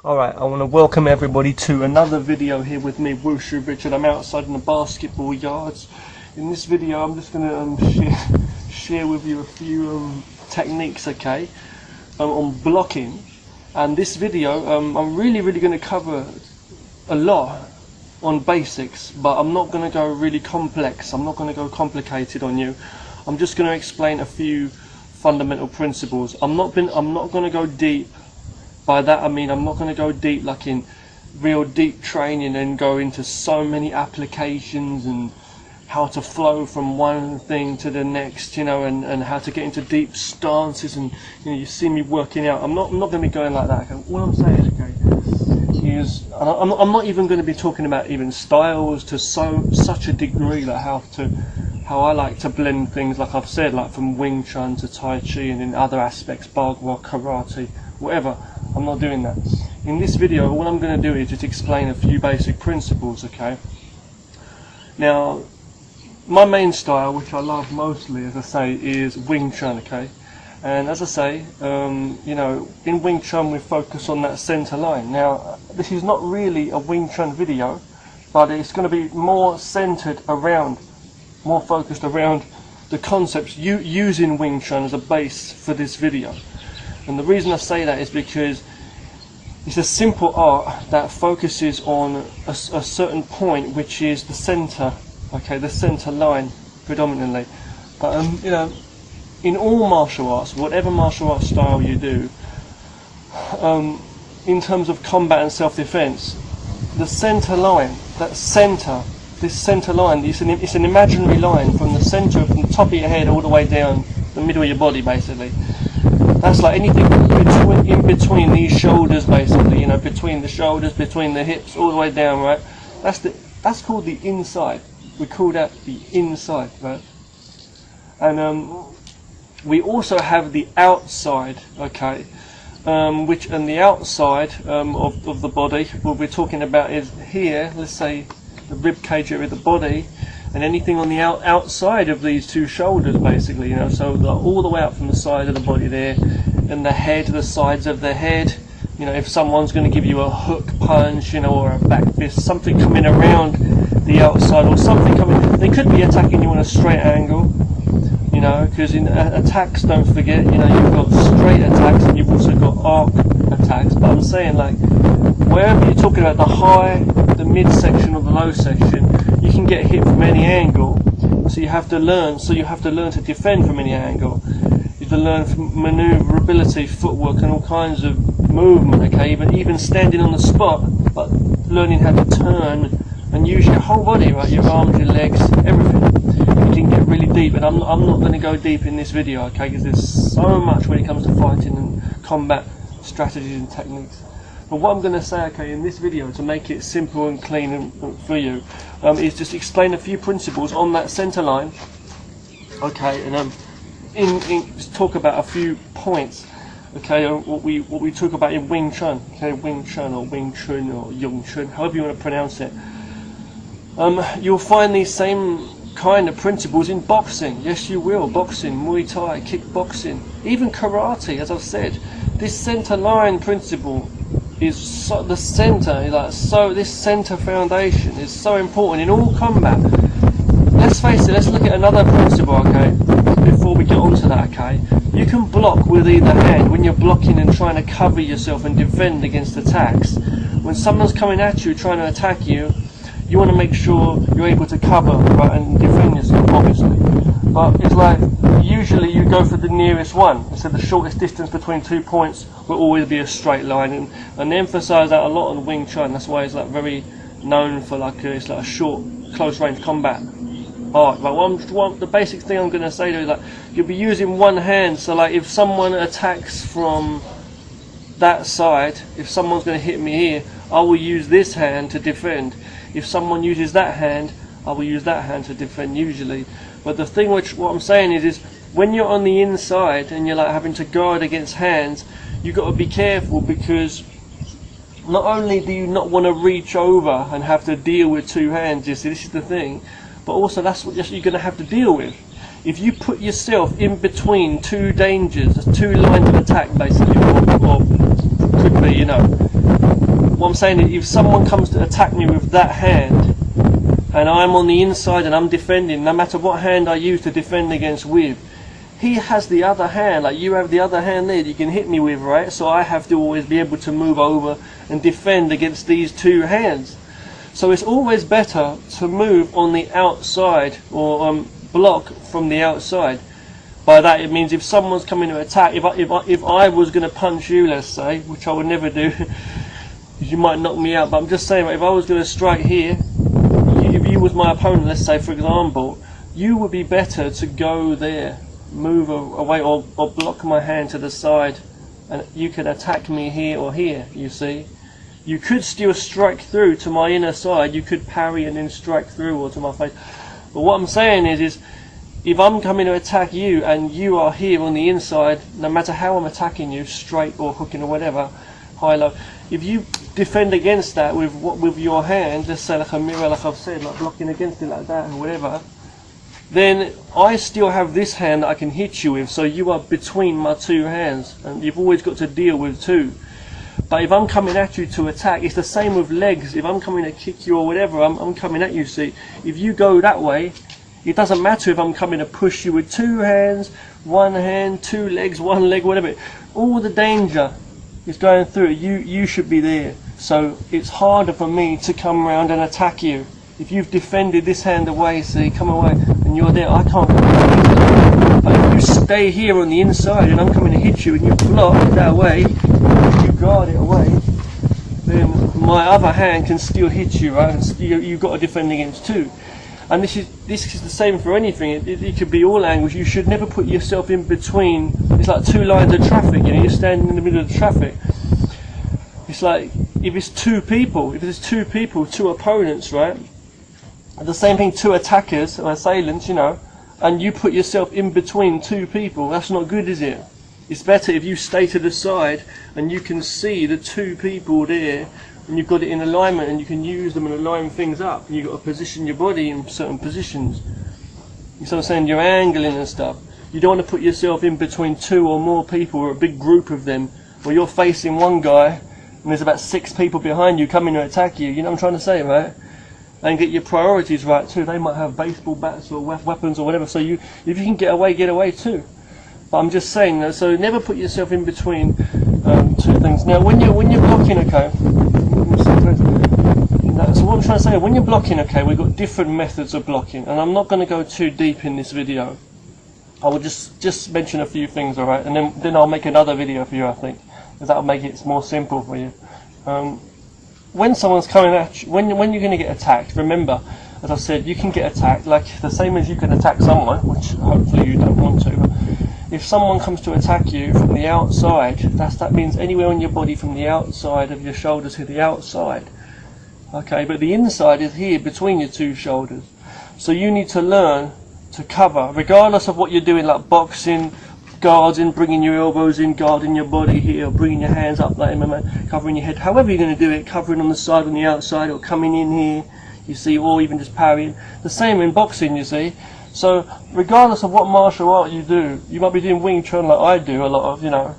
Alright, I want to welcome everybody to another video here with me, Wushu Richard. I'm outside in the basketball yards. In this video I'm just going to share with you a few techniques, okay, on blocking. And this video, I'm really going to cover a lot on basics, but I'm not going to go really complex. I'm not going to go complicated on you. I'm just going to explain a few fundamental principles. I'm not going to go deep. By that I mean I'm not going to go deep like in real deep training and go into so many applications and how to flow from one thing to the next, you know, and how to get into deep stances, and you know, you see me working out. I'm not going to be going like that. Okay? What I'm saying, okay, is I'm not even going to be talking about even styles to such a degree, like how I like to blend things, like I've said, like from Wing Chun to Tai Chi and in other aspects, Bagua, Karate, whatever. I'm not doing that. In this video, all I'm going to do is just explain a few basic principles, okay? Now, my main style, which I love mostly, as I say, is Wing Chun, okay? And as I say, you know, in Wing Chun we focus on that center line. Now, this is not really a Wing Chun video, but it's going to be more centered around, more focused around the concepts using Wing Chun as a base for this video. And the reason I say that is because it's a simple art that focuses on a certain point, which is the center, okay, the center line predominantly. But you know, in all martial arts, whatever martial arts style you do, in terms of combat and self-defense, the center line, that center, this center line, it's an imaginary line from the center, from the top of your head all the way down the middle of your body, basically. That's like anything in between these shoulders, basically, you know, between the shoulders, between the hips, all the way down, right? That's called the inside. We call that the inside, right? And we also have the outside, okay, and the outside of the body, what we're talking about is here, let's say the rib cage area of the body, and anything on the outside of these two shoulders, basically, you know, so all the way out from the side of the body there, and the head, the sides of the head, you know, if someone's going to give you a hook punch, you know, or a back fist, something coming around the outside, or something coming, they could be attacking you on a straight angle, you know, because in attacks, don't forget, you know, you've got straight attacks and you've also got arc attacks, but I'm saying, like, wherever you're talking about the high, the midsection or the low section, you can get hit from any angle, so you have to learn to defend from any angle. You have to learn maneuverability, footwork, and all kinds of movement, okay, even standing on the spot, but learning how to turn and use your whole body, right, your arms, your legs, everything. You can get really deep, and I'm not going to go deep in this video, okay, because there's so much when it comes to fighting and combat strategies and techniques. But what I'm going to say, okay, in this video, to make it simple and clean for you, is just explain a few principles on that center line, okay, and just talk about a few points, okay, what we talk about in Wing Chun, okay, Wing Chun or Wing Chun or Yung Chun, however you want to pronounce it. You'll find these same kind of principles in boxing. Yes, you will. Boxing, Muay Thai, kickboxing, even karate. As I've said, this center line principle is the center, this center foundation is so important in all combat. Let's face it, let's look at another principle, okay, before we get onto that, okay. You can block with either hand when you're blocking and trying to cover yourself and defend against attacks. When someone's coming at you, trying to attack you, you want to make sure you're able to cover, right, and defend yourself, obviously. But it's like, usually you go for the nearest one. So the shortest distance between 2 points will always be a straight line, and they emphasize that a lot on Wing Chun. That's why it's like very known for it's like a short, close range combat. Alright, like the basic thing I'm going to say to you is like, you'll be using one hand, so like if someone attacks from that side, if someone's going to hit me here, I will use this hand to defend. If someone uses that hand, I will use that hand to defend usually. But the thing what I'm saying is when you're on the inside and you're like having to guard against hands, you've got to be careful, because not only do you not want to reach over and have to deal with two hands, you see, this is the thing, but also that's what you're going to have to deal with. If you put yourself in between two dangers, two lines of attack basically, or could be, you know, what I'm saying is, if someone comes to attack me with that hand, and I'm on the inside and I'm defending, no matter what hand I use to defend against with, he has the other hand, like you have the other hand there that you can hit me with, right? So I have to always be able to move over and defend against these two hands. So it's always better to move on the outside, or block from the outside. By that it means if someone's coming to attack, if I was going to punch you, let's say, which I would never do, because you might knock me out, but I'm just saying, if I was going to strike here, if you was my opponent, let's say for example, you would be better to go there, move away, or block my hand to the side, and you could attack me here or here, you see. You could still strike through to my inner side, you could parry and then strike through or to my face. But what I'm saying is if I'm coming to attack you and you are here on the inside, no matter how I'm attacking you, straight or hooking or whatever, high, low, if you defend against that with your hand, let's say like a mirror, like I've said, like blocking against it like that or whatever, then I still have this hand that I can hit you with, so you are between my two hands, and you've always got to deal with two. But if I'm coming at you to attack, it's the same with legs. If I'm coming to kick you or whatever, I'm coming at you, see. If you go that way, it doesn't matter if I'm coming to push you with two hands, one hand, two legs, one leg, whatever. All the danger is going through. You should be there. So it's harder for me to come around and attack you. If you've defended this hand away, see, come away, and you're there, I can't. But if you stay here on the inside and I'm coming to hit you and you block that away, you guard it away, then my other hand can still hit you, right? And you've got to defend against two. And this is the same for anything. It could be all angles. You should never put yourself in between. It's like two lines of traffic, you know, you're standing in the middle of the traffic. It's like, if it's two people, two opponents, right? The same thing, two attackers or assailants, you know, and you put yourself in between two people, that's not good, is it? It's better if you stay to the side and you can see the two people there, and you've got it in alignment and you can use them and align things up, and you've got to position your body in certain positions. You know what I'm saying? You're angling and stuff. You don't want to put yourself in between two or more people or a big group of them, or you're facing one guy and there's about 6 people behind you coming to attack you. You know what I'm trying to say, right? And get your priorities right too. They might have baseball bats or weapons or whatever, so if you can get away too. But I'm just saying that, so never put yourself in between two things. Now when you're blocking, okay, so what I'm trying to say, when you're blocking, okay, we've got different methods of blocking, and I'm not going to go too deep in this video. I will just mention a few things, alright, and then I'll make another video for you, I think, because that'll make it more simple for you. When someone's coming at you, when you're going to get attacked, remember, as I said, you can get attacked, like the same as you can attack someone, which hopefully you don't want to, but if someone comes to attack you from the outside, that means anywhere on your body from the outside of your shoulders to the outside. Okay, but the inside is here between your two shoulders. So you need to learn to cover, regardless of what you're doing, like boxing, guarding, bringing your elbows in, guarding your body here, or bringing your hands up like MMA, covering your head, however you're going to do it, covering on the side, on the outside, or coming in here, you see, or even just parrying. The same in boxing, you see. So regardless of what martial art you do, you might be doing Wing Chun like I do a lot of, you know,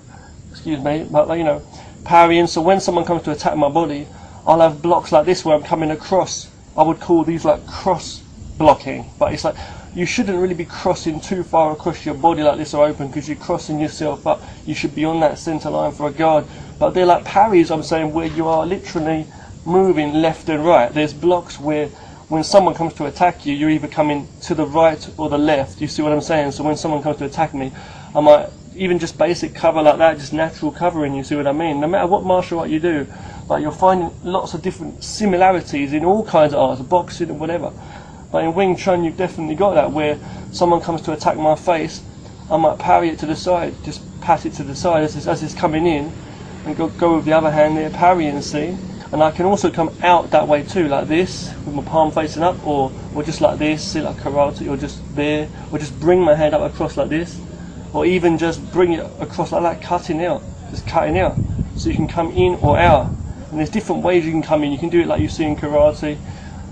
excuse me, but like, you know, parrying. So when someone comes to attack my body, I'll have blocks like this where I'm coming across. I would call these like cross blocking, but it's like you shouldn't really be crossing too far across your body like this or open, because you're crossing yourself up. You should be on that center line for a guard. But they're like parries, I'm saying, where you are literally moving left and right. There's blocks where when someone comes to attack you, you're either coming to the right or the left. You see what I'm saying? So when someone comes to attack me, I might even just basic cover like that, just natural covering, you see what I mean? No matter what martial art you do, like you're finding lots of different similarities in all kinds of arts, boxing and whatever. But in Wing Chun, you've definitely got that, where someone comes to attack my face, I might parry it to the side, just pat it to the side as it's coming in, and go with the other hand there, parrying, see? And I can also come out that way too, like this, with my palm facing up, or just like this, see, like karate, or just there, or just bring my hand up across like this, or even just bring it across like that, cutting out, just cutting out, so you can come in or out. And there's different ways you can come in. You can do it like you see in karate,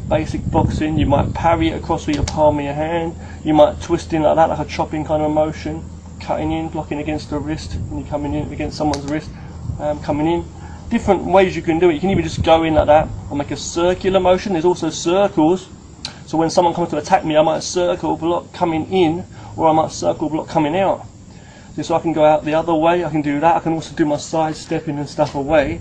basic boxing. You might parry it across with your palm of your hand. You might twist in like that, like a chopping kind of motion, cutting in, blocking against the wrist, and you're coming in against someone's wrist, coming in. different ways you can do it. You can either just go in like that or make a circular motion. There's also circles. So when someone comes to attack me, I might circle block coming in, or I might circle block coming out. So I can go out the other way. I can do that. I can also do my side stepping and stuff away.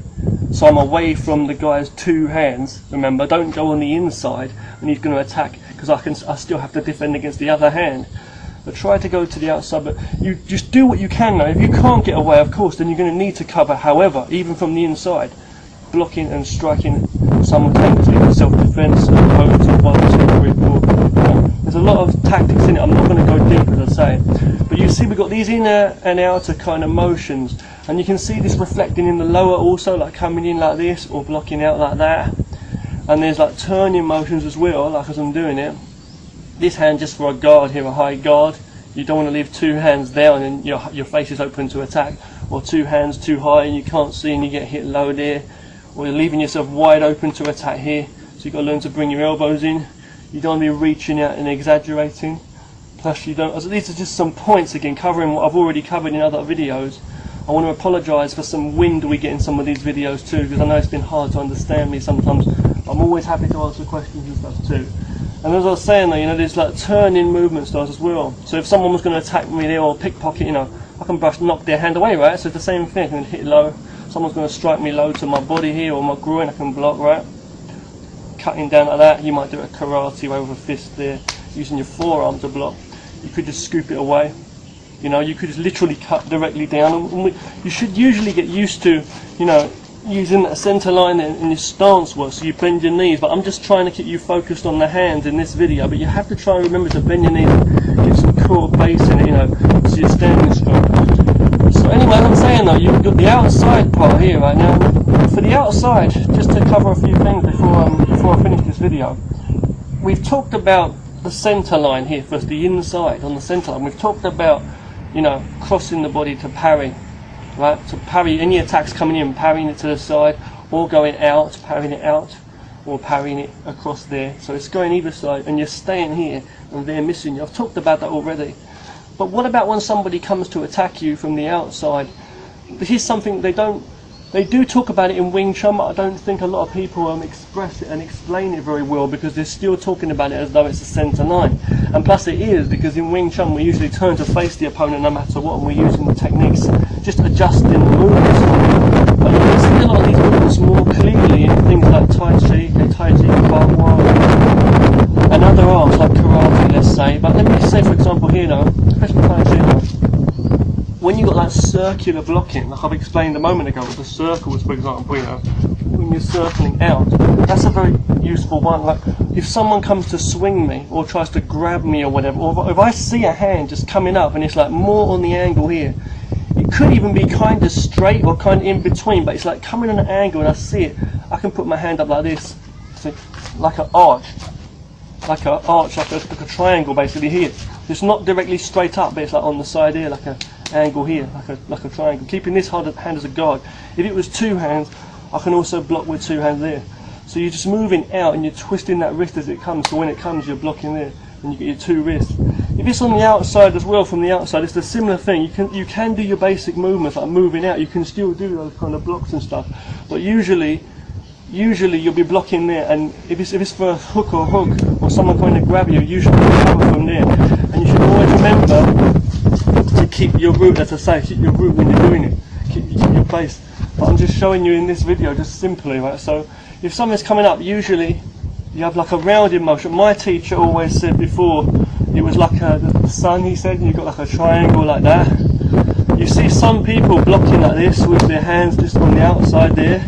So I'm away from the guy's two hands. Remember, don't go on the inside when he's going to attack, because I still have to defend against the other hand. But try to go to the outside, but you just do what you can now. If you can't get away, of course, then you're going to need to cover. However, even from the inside, blocking and striking simultaneously for self-defense, opposed to boxing, grip, there's a lot of tactics in it. I'm not going to go deep, as I say. But you see, we've got these inner and outer kind of motions, and you can see this reflecting in the lower also, like coming in like this or blocking out like that. And there's like turning motions as well, like as I'm doing it. This hand just for a guard here, a high guard. You don't want to leave two hands down and your face is open to attack, or two hands too high and you can't see and you get hit low there, or you're leaving yourself wide open to attack here. So you've got to learn to bring your elbows in. You don't want to be reaching out and exaggerating. Plus you don't. These are just some points again, covering what I've already covered in other videos. I want to apologise for some wind we get in some of these videos too, because I know it's been hard to understand me sometimes. I'm always happy to answer questions and stuff too. And as I was saying though, there's like turning movement styles as well. So if someone was going to attack me there or pickpocket, I can knock their hand away, right? So it's the same thing. I can hit low. Someone's going to strike me low to my body here or my groin, I can block, right? Cutting down like that, you might do a karate way with a fist there, using your forearm to block. You could just scoop it away. You could just literally cut directly down. And you should usually get used to, using that centre line in your stance work, so you bend your knees. But I'm just trying to keep you focused on the hands in this video. But you have to try and remember to bend your knees and get some core base in it, so you're standing strong. So anyway, as I'm saying though, you've got the outside part here right now. For the outside, just to cover a few things before I finish this video, we've talked about the centre line here first, the inside on the centre line. We've talked about, crossing the body to parry. Right, to parry any attacks coming in, parrying it to the side, or going out, parrying it out, or parrying it across there. So it's going either side, and you're staying here, and they're missing you. I've talked about that already. But what about when somebody comes to attack you from the outside? Here's something they do talk about it in Wing Chun, but I don't think a lot of people express it and explain it very well, because they're still talking about it as though it's a centre line. And plus it is, because in Wing Chun we usually turn to face the opponent no matter what, and we're using the techniques, just adjusting the movements. But you can see a lot of these movements more clearly in things like Tai Chi, and other arts like karate, let's say. But let me just say, for example, here especially Tai Chi, when you've got that circular blocking, like I've explained a moment ago with the circles, for example, when you're circling out, that's a very useful one. Like if someone comes to swing me or tries to grab me or whatever, or if I see a hand just coming up and it's like more on the angle here, it could even be kind of straight or kind of in between, but it's like coming on an angle and I see it, I can put my hand up like this, so like an arch, like a triangle basically here. It's not directly straight up, but it's like on the side here, like a angle here, like a triangle. Keeping this hand as a guard. If it was two hands, I can also block with two hands there. So you're just moving out and you're twisting that wrist as it comes. So when it comes, you're blocking there, and you get your two wrists. If it's on the outside as well, from the outside, it's a similar thing. You can do your basic movements like moving out. You can still do those kind of blocks and stuff. But usually you'll be blocking there, and if it's for a hook or someone going to grab you, usually you cover from there. And you should always remember to keep your root, as I say, keep your root when you're doing it. Keep your base. But I'm just showing you in this video, just simply, right? So if something's coming up, usually you have like a rounded motion. My teacher always said before, it was like the sun, he said, and you've got like a triangle like that. You see some people blocking like this with their hands just on the outside there,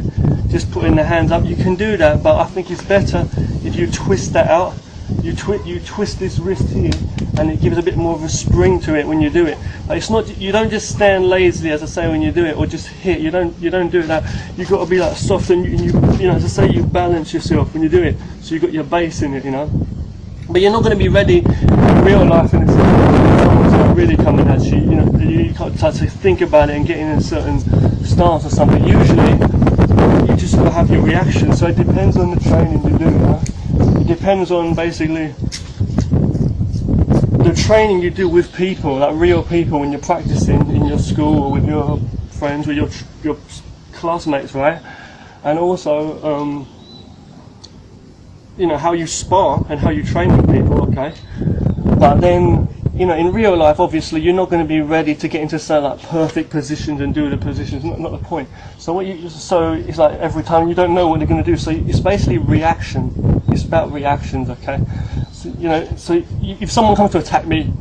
just putting their hands up. You can do that, but I think it's better if you twist that out. You twist this wrist here, and it gives a bit more of a spring to it when you do it. But it's not, you don't just stand lazily, as I say, when you do it, or just hit. You don't do it that. You've got to be like soft, and you as I say, you balance yourself when you do it. So you've got your base in it, But you're not going to be ready in real life, and someone's not really coming at you. You can't start to think about it and get in a certain stance or something. Usually, you just got to have your reaction. So it depends on the training you do. It depends on basically the training you do with people, like real people, when you're practicing in your school or with your friends, with your classmates, right? And also, you know, how you spar and how you train with people, okay? But then, you know, in real life, obviously, you're not going to be ready to get into some like perfect positions and do the positions. Not the point. So so it's like every time you don't know what they're going to do. So it's basically reaction. It's about reactions, okay? So, you know, so if someone comes to attack me,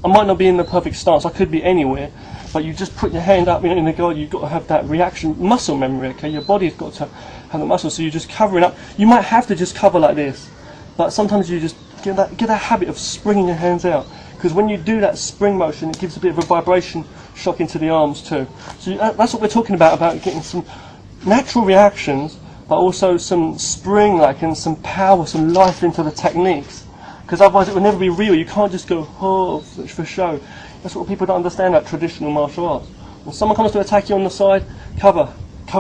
I might not be in the perfect stance. I could be anywhere, but you just put your hand up, you know, in the guard. You've got to have that reaction muscle memory, okay? Your body's got to have the muscle. So you're just covering up. You might have to just cover like this, but sometimes you just get that habit of springing your hands out. Because when you do that spring motion, it gives a bit of a vibration shock into the arms too. So that's what we're talking about getting some natural reactions, but also some spring-like and some power, some life into the techniques. Because otherwise it will never be real. You can't just go, oh, for show. That's what people don't understand about traditional martial arts. When someone comes to attack you on the side, cover.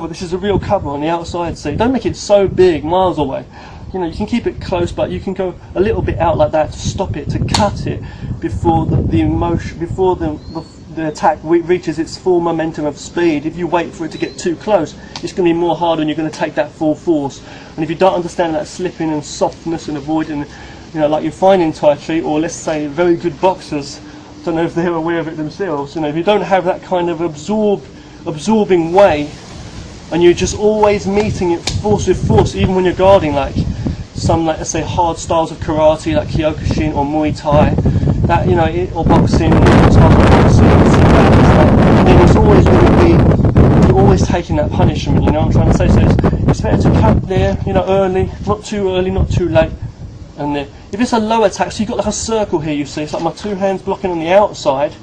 This is a real cover on the outside, see. Don't make it so big, miles away. You know, you can keep it close, but you can go a little bit out like that to stop it, to cut it before the emotion, before the attack reaches its full momentum of speed. If you wait for it to get too close, it's going to be more hard and you're going to take that full force. And if you don't understand that slipping and softness and avoiding, you know, like you find in Tai Chi, or let's say very good boxers, don't know if they're aware of it themselves, you know, if you don't have that kind of absorbing way, and you're just always meeting it force with force, even when you're guarding, like some, like, let's say, hard styles of karate, like Kyokushin or Muay Thai, that, you know, or boxing, styles of boxing, then it's always going to be, you're always taking that punishment, you know what I'm trying to say? So it's better to cut there, you know, early, not too late, and there. If it's a low attack, so you've got like a circle here, you see, it's like my two hands blocking on the outside,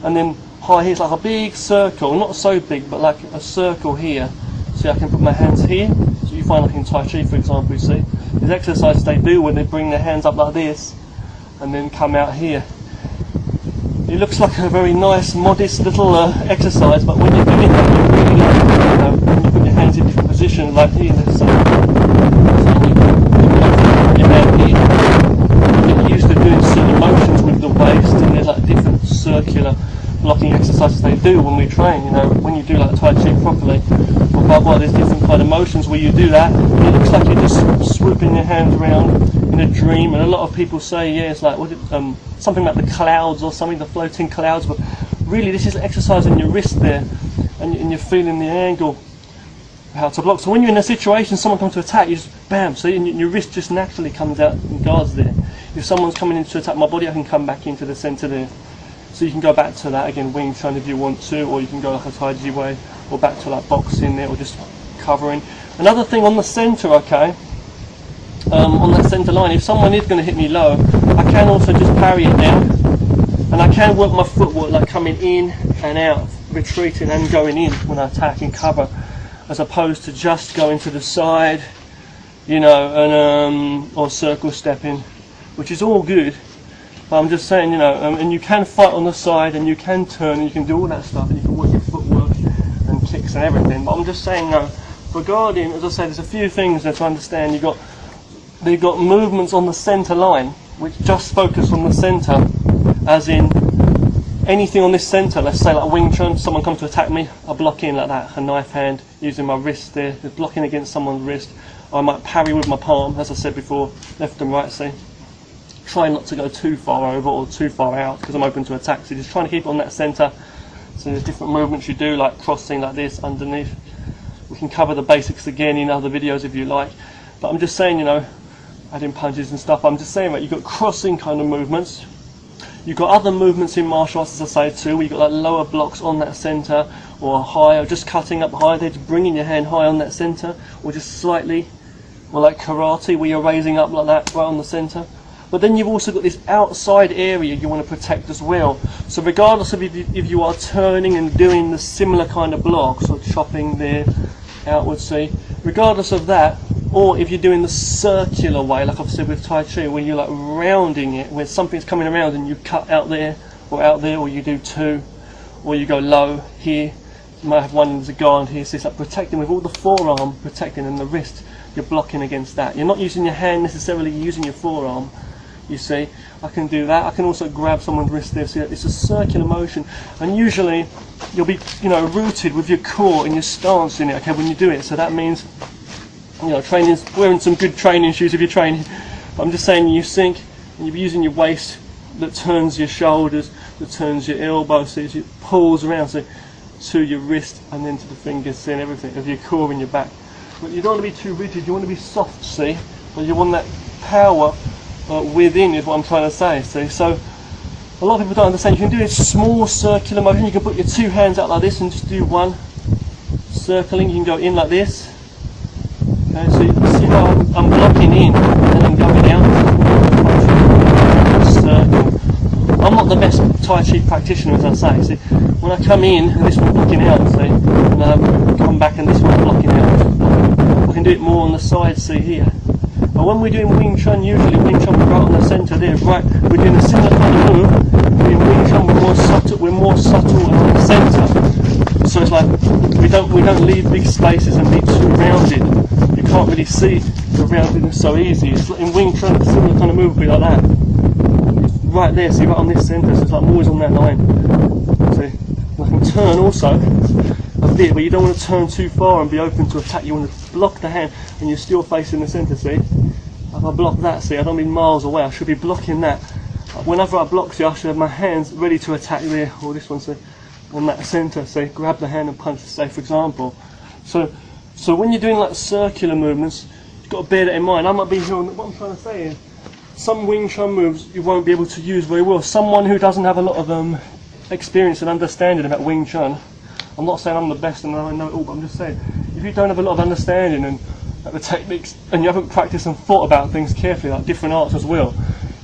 and then high here, it's like a big circle, not so big, but like a circle here. See, I can put my hands here. So you find, like in Tai Chi, for example, you see, there's exercises they do when they bring their hands up like this and then come out here. It looks like a very nice, modest little exercise, but when you're doing that, you really like, you know, when you put your hands in different positions, like here, let's say, you put your hand here, you get used to doing certain motions with the waist, and there's like different circular blocking exercises they do when we train, you know, when you do like Tai Chi properly. Well, there's different kind of motions where you do that. It looks like you're just swooping your hands around in a dream, and a lot of people say, yeah, it's like something like the clouds or something, the floating clouds, but really this is exercising your wrist there, and you're feeling the angle, how to block. So when you're in a situation, someone comes to attack, you just bam, so your wrist just naturally comes out and guards there. If someone's coming in to attack my body, I can come back into the centre there. So you can go back to that again, Wing Chun if you want to, or you can go like a Tai Chi way, or back to like boxing there, or just covering. Another thing on the centre, okay, on that centre line, if someone is going to hit me low, I can also just parry it down, and I can work my footwork like coming in and out, retreating and going in when I attack and cover, as opposed to just going to the side, you know, and or circle stepping, which is all good. But I'm just saying, you know, and you can fight on the side, and you can turn, and you can do all that stuff, and you can work your footwork and kicks and everything. But I'm just saying, regarding, as I said, there's a few things there to understand. They've got movements on the centre line, which just focus on the centre, as in anything on this centre. Let's say like Wing Chun, someone comes to attack me, I block in like that, a knife hand, using my wrist there, blocking against someone's wrist. I might parry with my palm, as I said before, left and right, see. Try not to go too far over or too far out, because I'm open to attack, so just trying to keep it on that centre. So there's different movements you do, like crossing like this underneath. We can cover the basics again in other videos if you like, but I'm just saying, you know, adding punches and stuff, I'm just saying that you've got crossing kind of movements. You've got other movements in martial arts, as I say too, where you've got like lower blocks on that centre, or higher, just cutting up higher there, just bringing your hand high on that centre, or just slightly, or like karate, where you're raising up like that, right on the centre. But then you've also got this outside area you want to protect as well. So regardless of if you are turning and doing the similar kind of blocks, or chopping there, outwards, see, regardless of that, or if you're doing the circular way, like I've said with Tai Chi, where you're like rounding it, where something's coming around and you cut out there, or you do two, or you go low here, you might have one as a guard here, so it's like protecting with all the forearm, protecting, and the wrist, you're blocking against that. You're not using your hand necessarily, you're using your forearm, you see. I can do that. I can also grab someone's wrist there. So it's a circular motion, and usually you'll be, rooted with your core and your stance in it. Okay, when you do it. So that means, wearing some good training shoes if you're training. But I'm just saying, you sink and you're using your waist that turns your shoulders, that turns your elbows, so it pulls around to your wrist and then to the fingers and everything of your core and your back. But you don't want to be too rigid. You want to be soft. See, but you want that power. Within is what I'm trying to say. See, so a lot of people don't understand. You can do a small circular motion. You can put your two hands out like this and just do one circling. You can go in like this. Okay, so you see how I'm blocking in and then going out. Circle. I'm not the best Tai Chi practitioner, as I say. See, when I come in and this one's blocking out, see, and I come back and this one's blocking out. I can do it more on the side. See here. But when we're doing Wing Chun, usually Wing Chun we're right on the centre there, right? We're doing a similar kind of move. In Wing Chun we're more subtle and on the centre. So it's like we don't leave big spaces and be too rounded. You can't really see the roundedness so easy. It's like in Wing Chun, a similar kind of move would be like that. It's right there, see, right on this centre. So it's like I'm always on that line. See, I can turn also a bit, but you don't want to turn too far and be open to attack. You want to block the hand and you're still facing the centre, see? If I block that, see, I don't mean miles away, I should be blocking that. Whenever I block, see, I should have my hands ready to attack there, or this one, see, on that centre, see, grab the hand and punch, say, for example. So when you're doing like circular movements, you've got to bear that in mind. I might be here, what I'm trying to say is, some Wing Chun moves you won't be able to use very well. Someone who doesn't have a lot of experience and understanding about Wing Chun, I'm not saying I'm the best and I know it all, but I'm just saying, if you don't have a lot of understanding and the techniques, and you haven't practiced and thought about things carefully, like different arts as well,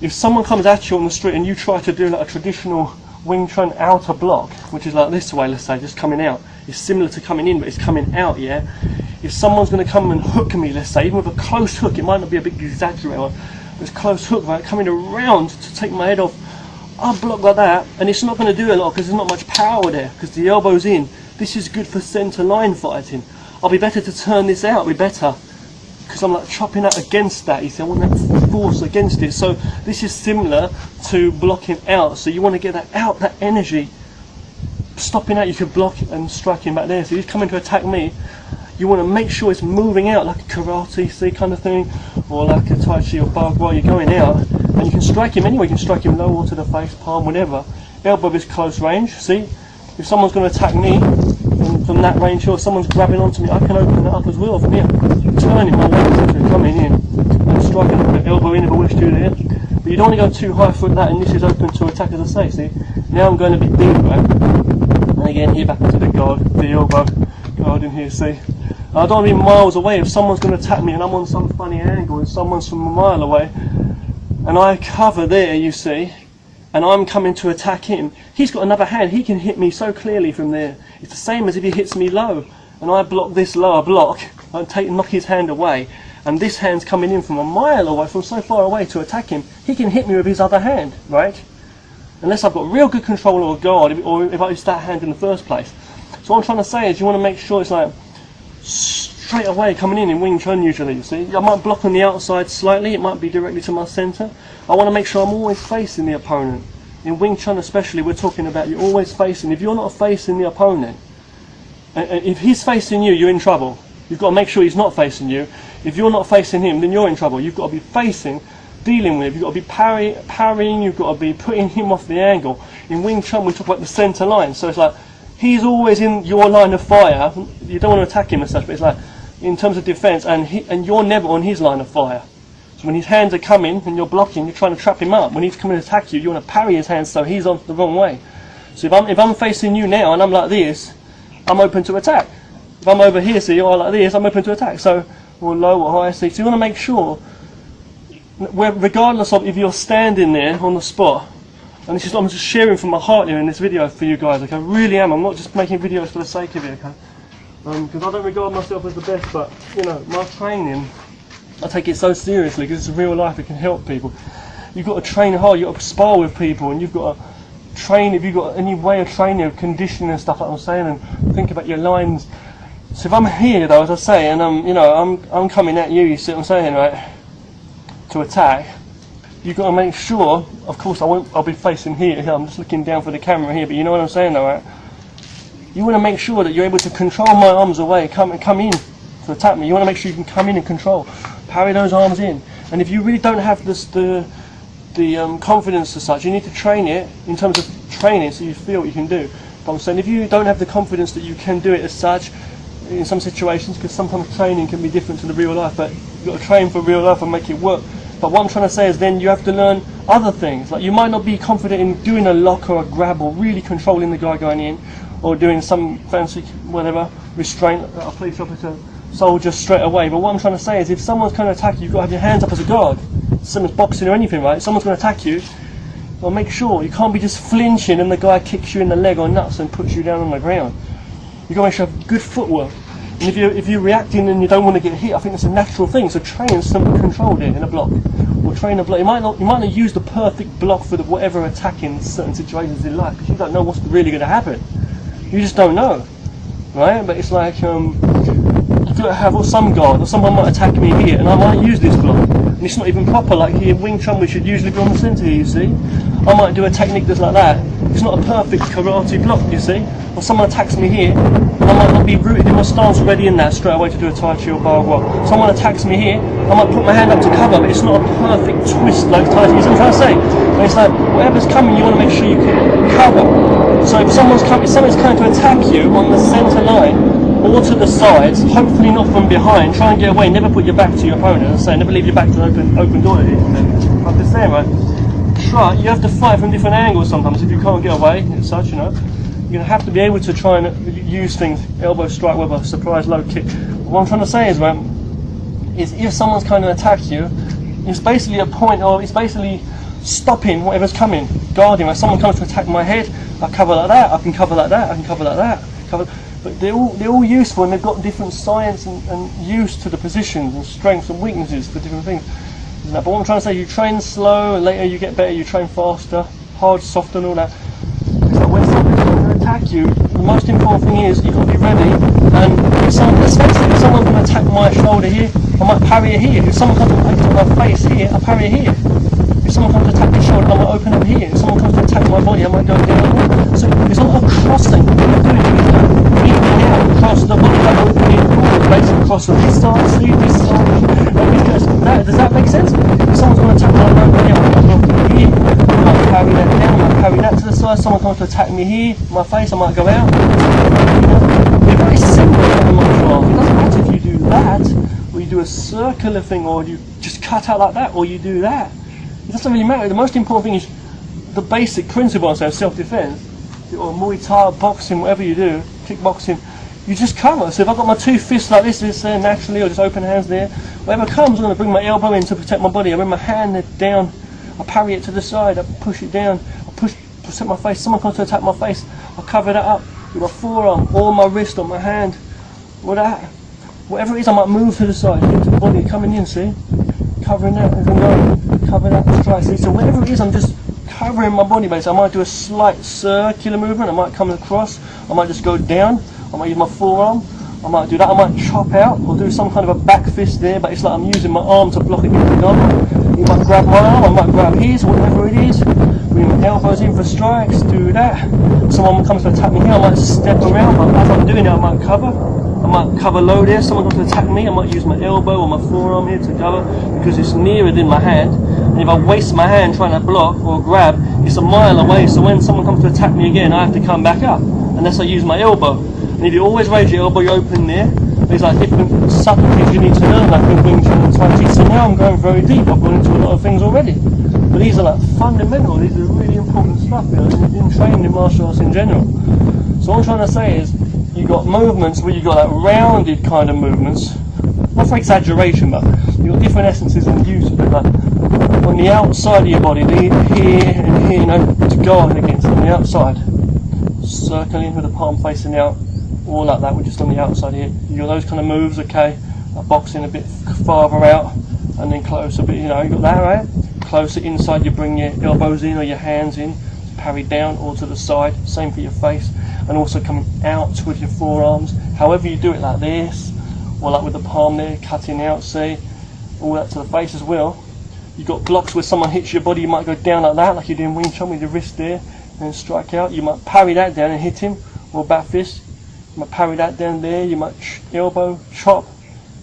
if someone comes at you on the street and you try to do like a traditional Wing Chun outer block, which is like this way, let's say, just coming out, it's similar to coming in, but it's coming out, yeah? If someone's going to come and hook me, let's say, even with a close hook, it might not be a big exaggerator, but it's close hook, right, coming around to take my head off, I'll block like that, and it's not going to do a lot because there's not much power there, because the elbow's in. This is good for centre line fighting. I'll be better to turn this out, be better, because I'm like chopping out against that, you see, I want that force against it. So this is similar to blocking out, so you want to get that out, that energy, stopping out, you can block and striking back there. So he's coming to attack me, you want to make sure it's moving out like a karate, see, kind of thing, or like a Tai Chi or Bug while you're going out, and you can strike him anyway, you can strike him low or to the face, palm, whatever. Elbow is close range, see, if someone's going to attack me, from that range, or someone's grabbing onto me, I can open it up as well from here. Turning my legs and coming in and striking with the elbow in if I wish to there. But you don't want to go too high foot that, and this is open to attack, as I say. See, now I'm going to be deep, right? And again, here back to the guard, the elbow guard in here. See, I don't want to be miles away. If someone's going to attack me and I'm on some funny angle, and someone's from a mile away, and I cover there, you see, and I'm coming to attack him, he's got another hand, he can hit me so clearly from there. It's the same as if he hits me low, and I block this lower block, I knock his hand away, and this hand's coming in from a mile away, from so far away to attack him, he can hit me with his other hand, right? Unless I've got real good control or guard, or if I use that hand in the first place. So what I'm trying to say is you want to make sure it's like straight away coming in Wing Chun usually, you see. I might block on the outside slightly, it might be directly to my centre. I want to make sure I'm always facing the opponent. In Wing Chun especially, we're talking about you're always facing. If you're not facing the opponent, and if he's facing you, you're in trouble. You've got to make sure he's not facing you. If you're not facing him, then you're in trouble. You've got to be facing, dealing with, you've got to be parrying, you've got to be putting him off the angle. In Wing Chun we talk about the centre line, so it's like he's always in your line of fire. You don't want to attack him as such, but it's like in terms of defence, and you're never on his line of fire. So when his hands are coming and you're blocking, you're trying to trap him up. When he's coming to attack you, you want to parry his hands so he's on the wrong way. So if I'm facing you now and I'm like this, I'm open to attack. If I'm over here, see, or like this, I'm open to attack. So, or low or high, see. So you want to make sure, regardless of if you're standing there on the spot, and this is I'm just sharing from my heart here in this video for you guys. Okay, I really am. I'm not just making videos for the sake of it. Okay, because I don't regard myself as the best, but you know, my training, I take it so seriously because it's real life. It can help people. You've got to train hard. You've got to spar with people, and you've got to train. If you've got any way of training, of conditioning and stuff like I'm saying, and think about your lines. So if I'm here, though, as I say, and I'm coming at you. You see what I'm saying, right? To attack. you've got to make sure, of course I'll be facing here, I'm just looking down for the camera here, but you know what I'm saying though, right? You want to make sure that you're able to control my arms away, come in to attack me. You want to make sure you can come in and control, parry those arms in. And if you really don't have the confidence as such, you need to train it in terms of training so you feel what you can do. But I'm saying if you don't have the confidence that you can do it as such, in some situations, because sometimes training can be different to the real life, but you've got to train for real life and make it work. But what I'm trying to say is then you have to learn other things. Like you might not be confident in doing a lock or a grab or really controlling the guy going in, or doing some fancy whatever restraint that a police officer soldier straight away. But what I'm trying to say is if someone's going to attack you, you've got to have your hands up as a guard. Someone's boxing or anything, right? If someone's going to attack you, well, make sure you can't be just flinching and the guy kicks you in the leg or nuts and puts you down on the ground. You've got to make sure you have good footwork. And if you're reacting and you don't want to get hit, I think it's a natural thing. So train some control there in a block, or train a block. You might not use the perfect block for whatever attack in certain situations in life, because you don't know what's really going to happen. You just don't know, right? But it's like you've got to have some guard, or someone might attack me here, and I might use this block, and it's not even proper. Like here in Wing Chun, we should usually be on the centre here. You see, I might do a technique that's like that. It's not a perfect karate block, you see. Or someone attacks me here, and I might not be rooted in my stance already in that straight away to do a Tai Chi or bar rock. Someone attacks me here, I might put my hand up to cover, but it's not a perfect twist like Tai Chi. You see what I'm trying to say? But it's like whatever's coming, you want to make sure you can cover. So if something's coming to attack you on the centre line or to the sides, hopefully not from behind, try and get away. Never put your back to your opponent. And say never leave your back to an open door. I'm just saying, right? Try. You have to fight from different angles sometimes if you can't get away and such, you know. You're going to have to be able to try and use things, elbow strike with a surprise low kick. What I'm trying to say is, right, is if someone's kind of attack you, it's basically a point, or it's basically stopping whatever's coming, guarding. Like someone comes to attack my head, I cover like that, I can cover like that, I can cover like that. But they're all useful, and they've got different science and use to the positions and strengths and weaknesses for different things. But what I'm trying to say, you train slow, and later you get better, you train faster, hard, soft and all that. It's like when someone's going to attack you, the most important thing is you've got to be ready, and especially if someone's going to attack my shoulder here, I might parry it here. If someone comes to attack my face here, I parry it here. If someone comes to attack the shoulder, I might open up here. If someone comes to attack my body, I might go down. So it's all a crossing. What you're doing is beating out across the body, like opening forward, basically across the this side, see this side. Does that make sense? If someone's going to attack my body, I might go here. I might carry that down, I might carry that to the side. Someone comes to attack me here, my face, I might go out. They're very similar in martial arts. It doesn't matter if you do that, or you do a circular thing, or you just cut out like that, or you do that. It doesn't really matter. The most important thing is the basic principle of self-defense, or Muay Thai, boxing, whatever you do, kickboxing, you just cover. So if I've got my two fists like this naturally, or just open hands there, whatever comes, I'm going to bring my elbow in to protect my body. I bring my hand down, I parry it to the side, I push it down, I protect my face. Someone comes to attack my face, I cover that up with my forearm, or my wrist, or my hand, or that. Whatever it is, I might move to the side, into the body, coming in, see? Covering that, and then cover that, strike, see? So whatever it is, I'm just covering my body base. I might do a slight circular movement, I might come across, I might just go down, I might use my forearm, I might do that, I might chop out, or do some kind of a back fist there, but it's like I'm using my arm to block against the gun. You might grab my arm, I might grab his, whatever it is, bring my elbows in for strikes, do that. Someone comes to attack me here, I might step around, but as I'm doing it, I might cover low there. Someone comes to attack me, I might use my elbow or my forearm here to cover, because it's nearer than my hand. And if I waste my hand trying to block or grab, it's a mile away, so when someone comes to attack me again, I have to come back up, unless I use my elbow. And if you always raise your elbow, you open there, there's like different subtleties you need to learn, like in Wing Chun and Tai Chi. So now I'm going very deep, I've gone into a lot of things already. But these are like fundamental, these are really important stuff, you know, in training in martial arts in general. So what I'm trying to say is, you've got movements where you've got like rounded kind of movements, not for exaggeration, but you've got different essences and use of it. Like on the outside of your body, here and here, you know, to guard against on the outside. Circling with the palm facing out, all like that, we're just on the outside here. You got those kind of moves, okay, like boxing a bit farther out, and then closer a bit, you know, you got that, right? Closer inside, you bring your elbows in or your hands in, parry down or to the side, same for your face, and also coming out with your forearms, however you do it, like this, or like with the palm there, cutting out, see, all that to the face as well. You've got blocks where someone hits your body, you might go down like that, like you're doing Wing Chun with your wrist there, and then strike out. You might parry that down and hit him, or back fist. You might parry that down there, you might elbow, chop.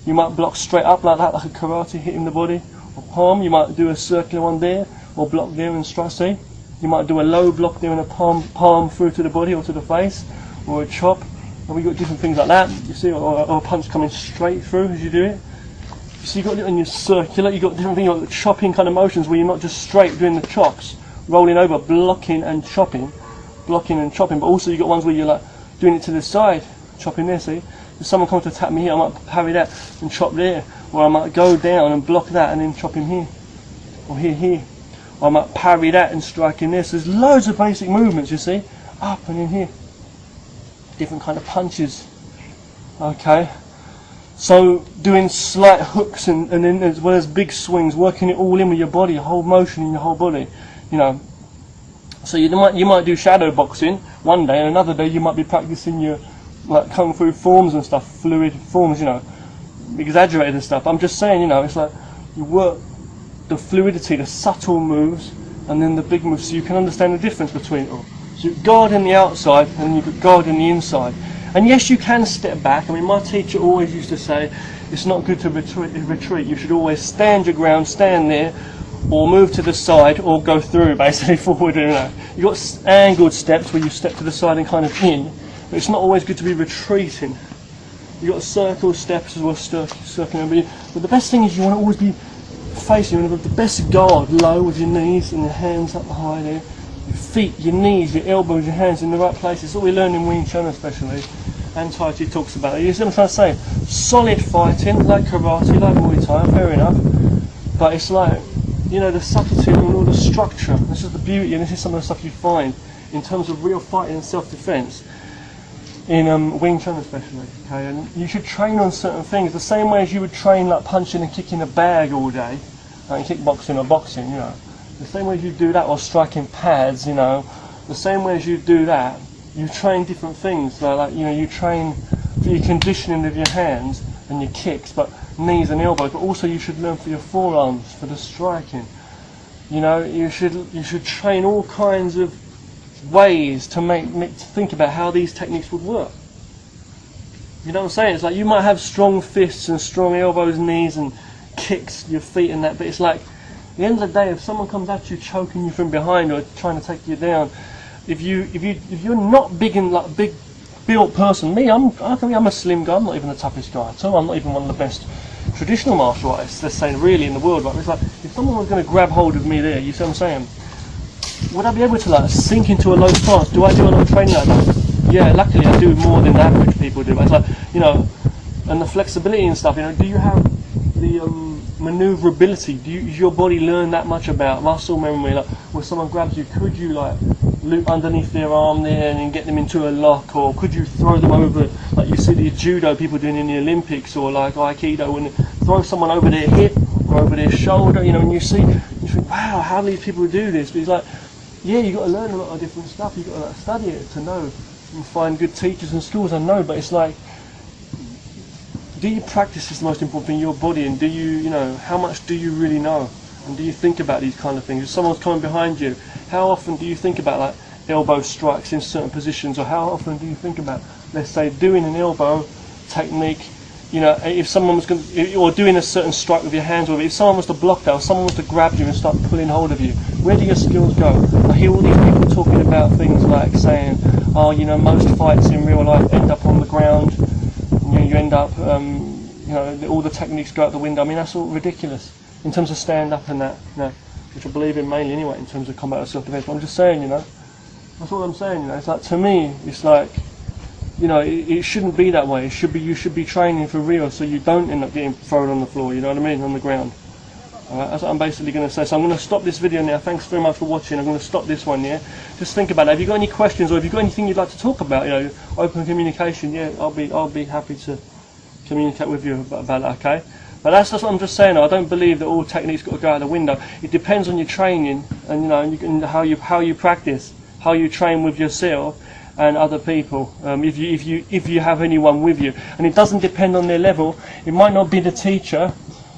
You might block straight up like that, like a karate, hitting the body. Or palm, you might do a circular one there, or block there and strike, see? You might do a low block there and a palm through to the body or to the face, or a chop. And we've got different things like that, you see, or a punch coming straight through as you do it. So you've got it on your circular, you've got different things like chopping kind of motions where you're not just straight doing the chops, rolling over, blocking and chopping, but also you've got ones where you're like doing it to the side, chopping there, see? If someone comes to attack me here, I might parry that and chop there, or I might go down and block that and then chop him here, or here. Or I might parry that and strike in there. So there's loads of basic movements, you see, up and in here. Different kind of punches. Okay. So doing slight hooks and then as well as big swings, working it all in with your body, whole motion in your whole body, you know. So you might do shadow boxing one day, and another day you might be practicing your like kung fu forms and stuff, fluid forms, you know, exaggerated and stuff. I'm just saying, you know, it's like you work the fluidity, the subtle moves, and then the big moves, so you can understand the difference between it all. So you've guard in the outside, and you've got guard in the inside. And yes, you can step back. I mean, my teacher always used to say, it's not good to retreat. You should always stand your ground, stand there, or move to the side, or go through, basically, forward, you know. You've got angled steps where you step to the side and kind of in, but it's not always good to be retreating. You've got circle steps as well, circling. But the best thing is you want to always be facing, you want to have the best guard, low with your knees and your hands up high there. Your feet, your knees, your elbows, your hands in the right places. It's what we learn in Wing Chun especially, and Tai Chi talks about it. You see what I'm trying to say? Solid fighting, like karate, like Muay Thai, fair enough. But it's like, you know, the subtlety and all the structure. This is the beauty, and this is some of the stuff you find in terms of real fighting and self-defense in Wing Chun especially. Okay, and you should train on certain things the same way as you would train like punching and kicking a bag all day, like kickboxing or boxing, you know. The same way as you do that, or striking pads, you know, the same way as you do that, you train different things. Like you know, you train for your conditioning of your hands and your kicks, but knees and elbows. But also, you should learn for your forearms, for the striking. You know, you should train all kinds of ways to to think about how these techniques would work. You know what I'm saying? It's like you might have strong fists and strong elbows, knees, and kicks, your feet and that, but it's like, at the end of the day, if someone comes at you choking you from behind or trying to take you down, if you're not big and like big built person, I think I'm a slim guy. I'm not even the toughest guy at all. I'm not even one of the best traditional martial artists, let's say, really in the world. Right? It's like if someone was going to grab hold of me there, you see what I'm saying? Would I be able to like sink into a low stance? Do I do a lot of training like that? Yeah, luckily I do more than average people do. But it's like, you know, and the flexibility and stuff. You know, do you have the maneuverability? Does your body learn that much about muscle memory? Like, when someone grabs you, could you like loop underneath their arm there and then get them into a lock, or could you throw them over like you see the judo people doing in the Olympics, or like aikido, and throw someone over their hip or over their shoulder? You know, and you think, wow, how do these people do this? But it's like, yeah, you got to learn a lot of different stuff. You got to like, study it to know and find good teachers and schools. I know, but it's like, do you practice is the most important thing in your body, and do you know, how much do you really know, and do you think about these kind of things? If someone's coming behind you, how often do you think about like elbow strikes in certain positions, or how often do you think about, let's say, doing an elbow technique? You know, if someone was going to, or doing a certain strike with your hands, or if someone was to block that, or someone was to grab you and start pulling hold of you, where do your skills go? I hear all these people talking about things like saying, oh, you know, most fights in real life end up on the ground. You know, you end up, you know, all the techniques go out the window. I mean, that's all ridiculous in terms of stand up and that, you know, which I believe in mainly anyway in terms of combat or self-defense. But I'm just saying, you know, that's all I'm saying. You know, it's like, to me, it's like, you know, it shouldn't be that way. It should be, you should be training for real, so you don't end up getting thrown on the floor. You know what I mean, on the ground. That's what I'm basically going to say. So I'm going to stop this video now. Thanks very much for watching. I'm going to stop this one, yeah? Just think about it. Have you got any questions, or have you got anything you'd like to talk about? You know, open communication, yeah, I'll be happy to communicate with you about that, okay? But that's what I'm just saying. I don't believe that all techniques got to go out the window. It depends on your training, and you know, and how you practice, how you train with yourself and other people. If you have anyone with you, and it doesn't depend on their level. It might not be the teacher.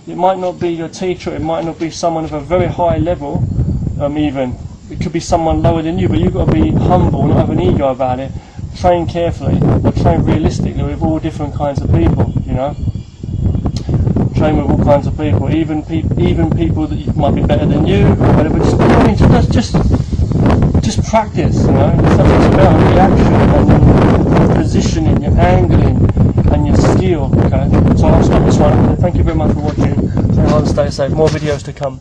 It might not be your teacher, it might not be someone of a very high level, even. It could be someone lower than you, but you've got to be humble, not have an ego about it. Train carefully, or train realistically with all different kinds of people, you know. Train with all kinds of people, even people that might be better than you, or whatever. Just practice, you know. It's about reaction and your positioning, your angling, and your skill. Okay. So I'll stop this one. Thank you very much for watching. Stay hard, stay safe. More videos to come.